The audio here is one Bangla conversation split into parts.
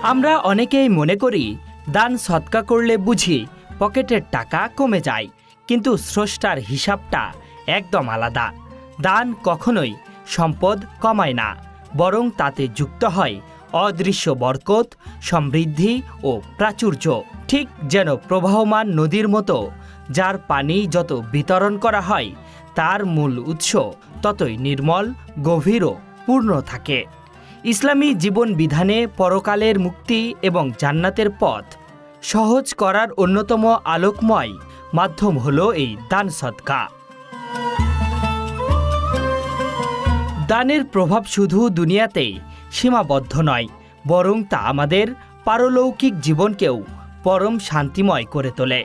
আমরা অনেকেই মনে করি দান সদকা করলে বুঝি পকেটের টাকা কমে যায়, কিন্তু স্রষ্টার হিসাবটা একদম আলাদা। দান কখনোই সম্পদ কমায় না, বরং তাতে যুক্ত হয় অদৃশ্য বরকত, সমৃদ্ধি ও প্রাচুর্য। ঠিক যেন প্রবাহমান নদীর মতো, যার পানি যত বিতরণ করা হয় তার মূল উৎস ততই নির্মল, গভীর ও পূর্ণ থাকে। ইসলামী জীবন বিধানে পরকালের মুক্তি এবং জান্নাতের পথ সহজ করার অন্যতম আলোকময় মাধ্যম হলো এই দান সদকা। দানের প্রভাব শুধু দুনিয়াতেই সীমাবদ্ধ নয়, বরং তা আমাদের পারলৌকিক জীবনকেও পরম শান্তিময় করে তোলে।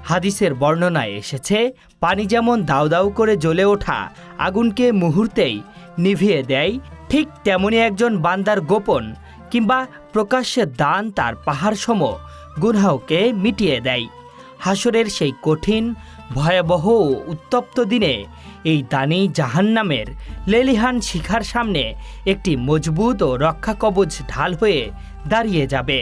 হাদিসের বর্ণনায় এসেছে, পানি যেমন দাউ দাউ করে জ্বলে ওঠা আগুনকে মুহূর্তেই নিভিয়ে দেয়, ঠিক তেমনি একজন বান্দার গোপন কিংবা প্রকাশ্যে দান তার পাহাড়সম গুনাহকে মিটিয়ে দেয়। হাসরের সেই কঠিন, ভয়াবহ ও উত্তপ্ত দিনে এই দানই জাহান্নামের লেলিহান শিখার সামনে একটি মজবুত ও রক্ষাকবচ ঢাল হয়ে দাঁড়িয়ে যাবে।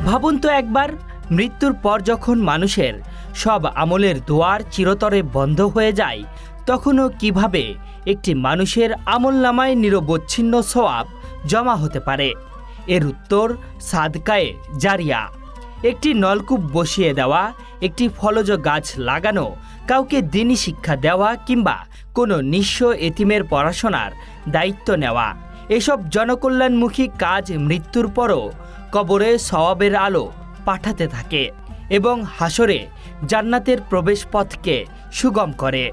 ভাবুন তো একবার, মৃত্যুর পর যখন মানুষের সব আমলের দুয়ার চিরতরে বন্ধ হয়ে যায়, তখনও কিভাবে একটি মানুষের আমলনামায় নিরবচ্ছিন্ন সওয়াব জমা হতে পারে? এর উত্তর সাদকায়ে জারিয়া। একটি নলকূপ বসিয়ে দেওয়া, একটি ফলজ গাছ লাগানো, কাউকে দ্বীনি শিক্ষা দেওয়া কিংবা কোনো নিঃস্ব এতিমের পড়াশোনার দায়িত্ব নেওয়া, এসব জনকল্যাণমুখী কাজ মৃত্যুর পরও কবরে সওয়াবের আলো পাঠাতে থাকে এবং হাসরে জান্নাতের প্রবেশপথকে সুগম করে।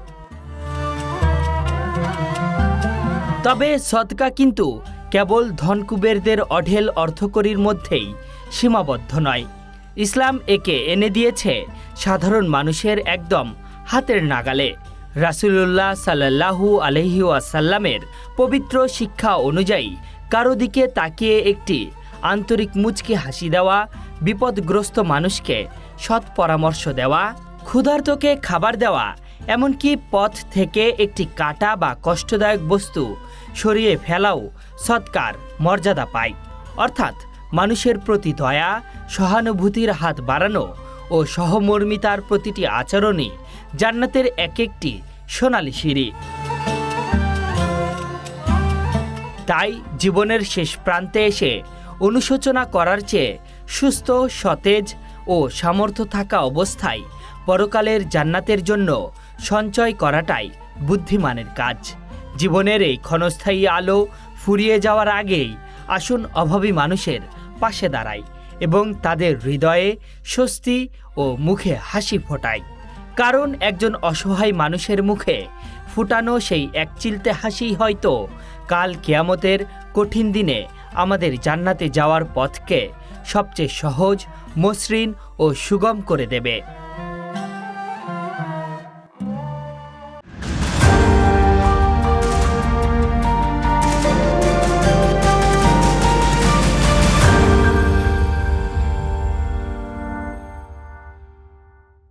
তবে সদকা কিন্তু কেবল ধনকুবেরদের অঢেল অর্থকরীর মধ্যেই সীমাবদ্ধ নয়। ইসলাম একে এনে দিয়েছে সাধারণ মানুষের একদম হাতের নাগালে। রাসূলুল্লাহ সাল্লাল্লাহু আলাইহি ওয়াসাল্লামের পবিত্র শিক্ষা অনুযায়ী কারো দিকে তাকিয়ে একটি আন্তরিক মুচকি হাসি দেওয়া, বিপদগ্রস্ত মানুষকে সৎ পরামর্শ দেওয়া, ক্ষুধার্তকে খাবার দেওয়া, এমনকি পথ থেকে একটি কাঁটা বা কষ্টদায়ক বস্তু সরিয়ে ফেলাও সদকার মর্যাদা পায়। অর্থাৎ মানুষের প্রতি দয়া, সহানুভূতির হাত বাড়ানো ও সহমর্মিতার প্রতিটি আচরণই জান্নাতের এক একটি সোনালী সিঁড়ি। তাই জীবনের শেষ প্রান্তে এসে অনুশোচনা করার চেয়ে সুস্থ, সতেজ ও সামর্থ্য থাকা অবস্থায় পরকালের জান্নাতের জন্য সঞ্চয় করাটাই বুদ্ধিমানের কাজ। জীবনের এই ক্ষণস্থায়ী আলো ফুরিয়ে যাওয়ার আগেই আসুন অভাবী মানুষের পাশে দাঁড়াই এবং তাদের হৃদয়ে স্বস্তি ও মুখে হাসি ফোটাই। কারণ একজন অসহায় মানুষের মুখে ফুটানো সেই একচিলতে হাসিই হয়তো কাল কিয়ামতের কঠিন দিনে আমাদের জান্নাতে যাওয়ার পথকে সবচেয়ে সহজ, মসৃণ ও সুগম করে দেবে।